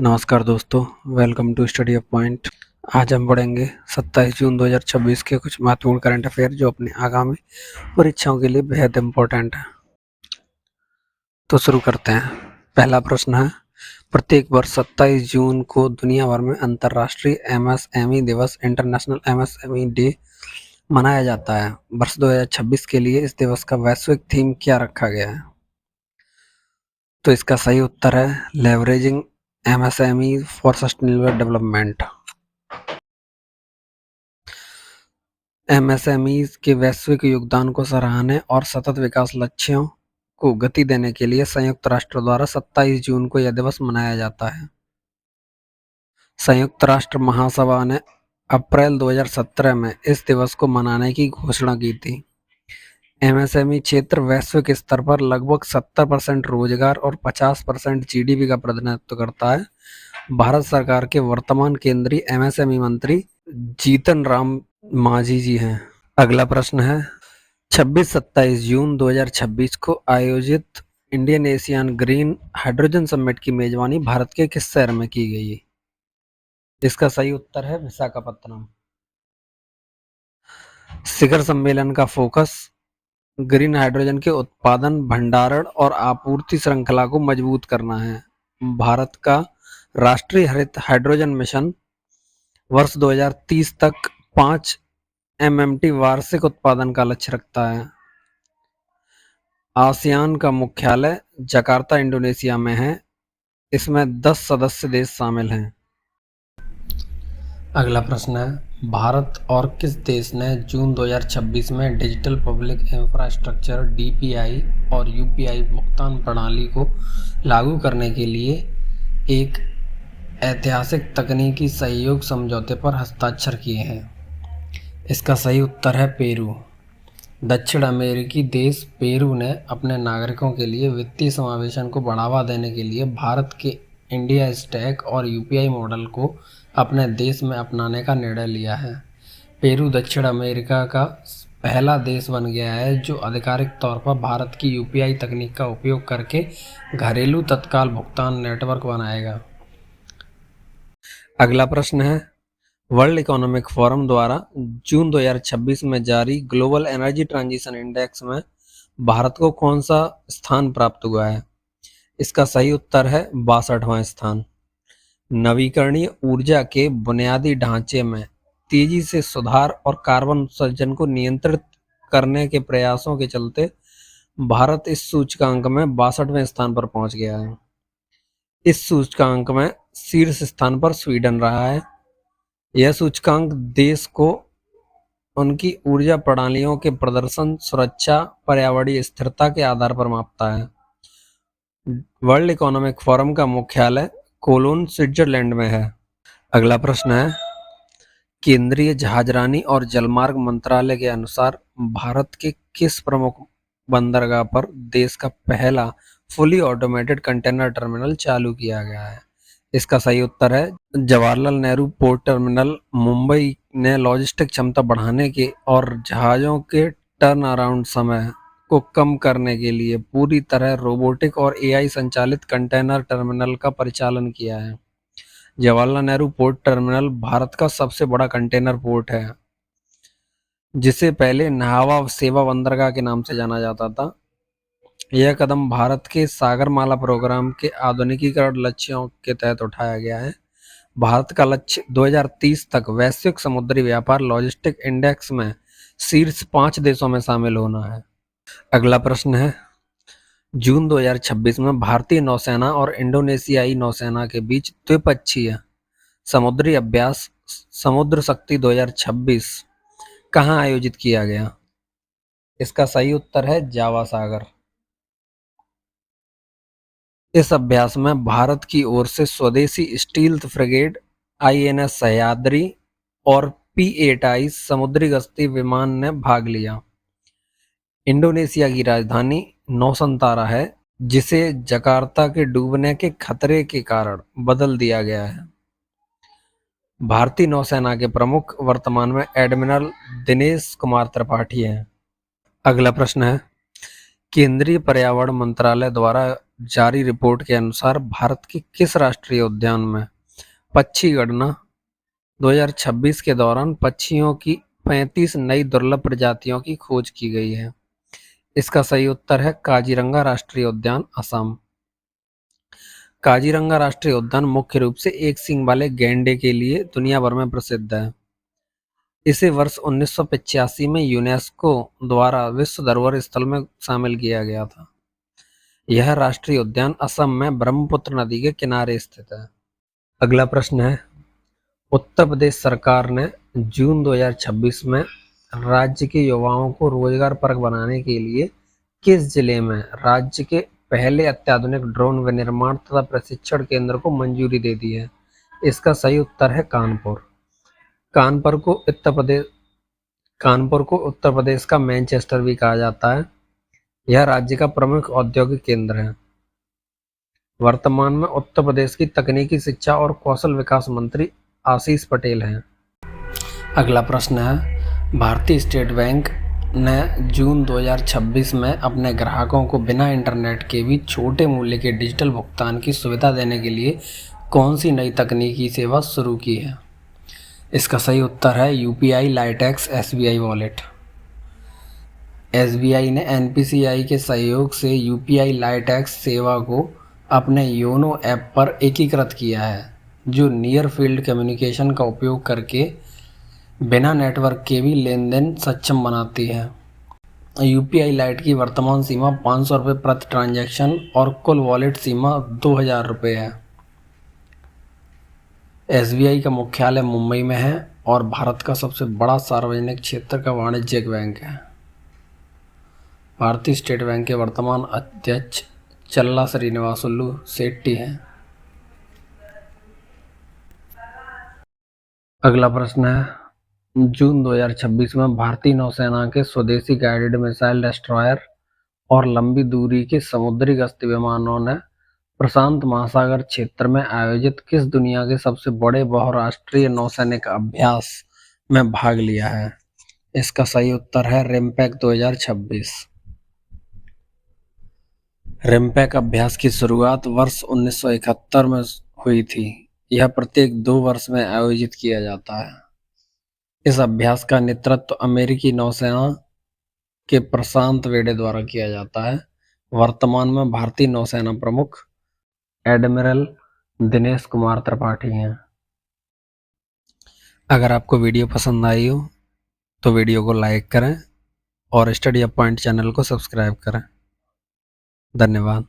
नमस्कार दोस्तों, welcome to study of point. आज हम पढ़ेंगे 27 जून 2026 के कुछ महत्वपूर्ण करंट अफेयर जो अपनी आगामी परीक्षाओं के लिए बेहद इम्पोर्टेंट है। तो शुरू करते हैं। पहला प्रश्न है, प्रत्येक वर्ष 27 जून को दुनिया भर में अंतर्राष्ट्रीय एमएसएमई दिवस इंटरनेशनल एमएसएमई डे मनाया जाता है। वर्ष 2026 के लिए इस दिवस का वैश्विक थीम क्या रखा गया है? तो इसका सही उत्तर है leveraging MSME for sustainable development. MSMEs के वैश्विक योगदान को सराहने और सतत विकास लक्ष्यों को गति देने के लिए संयुक्त राष्ट्र द्वारा 27 जून को यह दिवस मनाया जाता है। संयुक्त राष्ट्र महासभा ने अप्रैल 2017 में इस दिवस को मनाने की घोषणा की थी। एमएसएमई क्षेत्र वैश्विक स्तर पर लगभग 70% रोजगार और 50% जीडीपी का प्रतिनिधित्व करता है। भारत सरकार के वर्तमान केंद्रीय एमएसएमई मंत्री जीतन राम मांझी जी हैं। अगला प्रश्न है, 26-27 जून 2026 को आयोजित Indian Asian green hydrogen summit की मेजबानी भारत के किस शहर में की गई? इसका सही उत्तर है विशाखापत्तनम। शिखर सम्मेलन का फोकस ग्रीन हाइड्रोजन के उत्पादन, भंडारण और आपूर्ति श्रृंखला को मजबूत करना है। भारत का राष्ट्रीय हरित हाइड्रोजन मिशन वर्ष 2030 तक 5 MMT वार्षिक उत्पादन का लक्ष्य रखता है। आसियान का मुख्यालय जकार्ता, इंडोनेशिया में है। इसमें 10 सदस्य देश शामिल हैं। अगला प्रश्न है, भारत और किस देश ने जून 2026 में डिजिटल पब्लिक इंफ्रास्ट्रक्चर DPI और UPI भुगतान प्रणाली को लागू करने के लिए एक ऐतिहासिक तकनीकी सहयोग समझौते पर हस्ताक्षर किए हैं? इसका सही उत्तर है पेरू। दक्षिण अमेरिकी देश पेरू ने अपने नागरिकों के लिए वित्तीय समावेशन को बढ़ावा देने के लिए भारत के इंडिया स्टैक और UPI मॉडल को अपने देश में अपनाने का निर्णय लिया है। पेरू दक्षिण अमेरिका का पहला देश बन गया है जो आधिकारिक तौर पर भारत की UPI तकनीक का उपयोग करके घरेलू तत्काल भुगतान नेटवर्क बनाएगा। अगला प्रश्न है, वर्ल्ड इकोनॉमिक फोरम द्वारा जून 2026 में जारी ग्लोबल एनर्जी ट्रांजिशन इंडेक्स में भारत को कौन सा स्थान प्राप्त हुआ है? इसका सही उत्तर है 62वां स्थान। नवीकरणीय ऊर्जा के बुनियादी ढांचे में तेजी से सुधार और कार्बन उत्सर्जन को नियंत्रित करने के प्रयासों के चलते भारत इस सूचकांक में 62वें स्थान पर पहुंच गया है। इस सूचकांक में शीर्ष स्थान पर स्वीडन रहा है। यह सूचकांक देश को उनकी ऊर्जा प्रणालियों के प्रदर्शन, सुरक्षा, पर्यावरणीय स्थिरता के आधार पर मापता है। वर्ल्ड इकोनॉमिक फोरम का मुख्यालय कोलोन, स्विट्जरलैंड में है। अगला प्रश्न है, केंद्रीय जहाजरानी और जलमार्ग मंत्रालय के अनुसार भारत के किस प्रमुख बंदरगाह पर देश का पहला फुली ऑटोमेटेड कंटेनर टर्मिनल चालू किया गया है? इसका सही उत्तर है जवाहरलाल नेहरू पोर्ट टर्मिनल। मुंबई ने लॉजिस्टिक क्षमता बढ़ाने के और जहाज़ों के टर्न अराउंड समय को कम करने के लिए पूरी तरह रोबोटिक और AI संचालित कंटेनर टर्मिनल का परिचालन किया है। जवाहरलाल नेहरू पोर्ट टर्मिनल भारत का सबसे बड़ा कंटेनर पोर्ट है, जिसे पहले न्हावा सेवा बंदरगाह के नाम से जाना जाता था। यह कदम भारत के सागरमाला प्रोग्राम के आधुनिकीकरण लक्ष्यों के तहत उठाया गया है। भारत का लक्ष्य 2030 तक वैश्विक समुद्री व्यापार लॉजिस्टिक इंडेक्स में शीर्ष 5 देशों में शामिल होना है। अगला प्रश्न है, जून 2026 में भारतीय नौसेना और इंडोनेशियाई नौसेना के बीच द्विपक्षीय समुद्री अभ्यास समुद्र शक्ति 2026 कहाँ आयोजित किया गया? इसका सही उत्तर है जावा सागर। इस अभ्यास में भारत की ओर से स्वदेशी स्टील्थ फ्रिगेट INS सह्याद्री और P-8I समुद्री गश्ती विमान ने भाग लिया। इंडोनेशिया की राजधानी नौसंतारा है, जिसे जकार्ता के डूबने के खतरे के कारण बदल दिया गया है। भारतीय नौसेना के प्रमुख वर्तमान में एडमिरल दिनेश कुमार त्रिपाठी हैं। अगला प्रश्न है, केंद्रीय पर्यावरण मंत्रालय द्वारा जारी रिपोर्ट के अनुसार भारत के किस राष्ट्रीय उद्यान में पक्षी गणना 2026 के दौरान पक्षियों की 35 नई दुर्लभ प्रजातियों की खोज की गई है? इसका सही उत्तर है काजीरंगा राष्ट्रीय उद्यान, असम। काजीरंगा राष्ट्रीय उद्यान मुख्य रूप से एक सींग वाले गैंडे के लिए दुनिया भर में प्रसिद्ध है। इसे वर्ष 1985 में यूनेस्को द्वारा विश्व धरोहर स्थल में शामिल किया गया था। यह राष्ट्रीय उद्यान असम में ब्रह्मपुत्र नदी के किनारे स्थित है। अगला प्रश्न है, उत्तर प्रदेश सरकार ने जून 2026 में राज्य के युवाओं को रोजगार परक बनाने के लिए किस जिले में राज्य के पहले अत्याधुनिक ड्रोन विनिर्माण तथा प्रशिक्षण केंद्र को मंजूरी दे दी है? इसका सही उत्तर है कानपुर। कानपुर को उत्तर प्रदेश का मैनचेस्टर भी कहा जाता है। यह राज्य का प्रमुख औद्योगिक केंद्र है। वर्तमान में उत्तर प्रदेश की तकनीकी शिक्षा और कौशल विकास मंत्री आशीष पटेल हैं। अगला प्रश्न है, भारतीय स्टेट बैंक ने जून 2026 में अपने ग्राहकों को बिना इंटरनेट के भी छोटे मूल्य के डिजिटल भुगतान की सुविधा देने के लिए कौन सी नई तकनीकी सेवा शुरू की है? इसका सही उत्तर है यूपीआई लाइटेक्स एसबीआई वॉलेट। एसबीआई ने एनपीसीआई के सहयोग से यूपीआई लाइटेक्स सेवा को अपने योनो ऐप पर एकीकृत किया है, जो नियर फील्ड कम्युनिकेशन का उपयोग करके बिना नेटवर्क के भी लेन देन सक्षम बनाती है। यूपीआई लाइट की वर्तमान सीमा 500 रुपये प्रति ट्रांजैक्शन और कुल वॉलेट सीमा 2000 रुपये है। एसबीआई का मुख्यालय मुंबई में है और भारत का सबसे बड़ा सार्वजनिक क्षेत्र का वाणिज्यिक बैंक है। भारतीय स्टेट बैंक के वर्तमान अध्यक्ष चल्ला श्रीनिवासुलु शेट्टी हैं। अगला प्रश्न है, जून 2026 में भारतीय नौसेना के स्वदेशी गाइडेड मिसाइल डिस्ट्रॉयर और लंबी दूरी के समुद्री गश्ती विमानों ने प्रशांत महासागर क्षेत्र में आयोजित किस दुनिया के सबसे बड़े बहुराष्ट्रीय नौसैनिक अभ्यास में भाग लिया है? इसका सही उत्तर है रिम्पैक 2026। रिम्पैक अभ्यास की शुरुआत वर्ष 1971 में हुई थी। यह प्रत्येक 2 वर्ष में आयोजित किया जाता है। इस अभ्यास का नेतृत्व अमेरिकी नौसेना के प्रशांत वेडे द्वारा किया जाता है। वर्तमान में भारतीय नौसेना प्रमुख एडमिरल दिनेश कुमार त्रिपाठी हैं। अगर आपको वीडियो पसंद आई हो तो वीडियो को लाइक करें और स्टडी पॉइंट चैनल को सब्सक्राइब करें। धन्यवाद।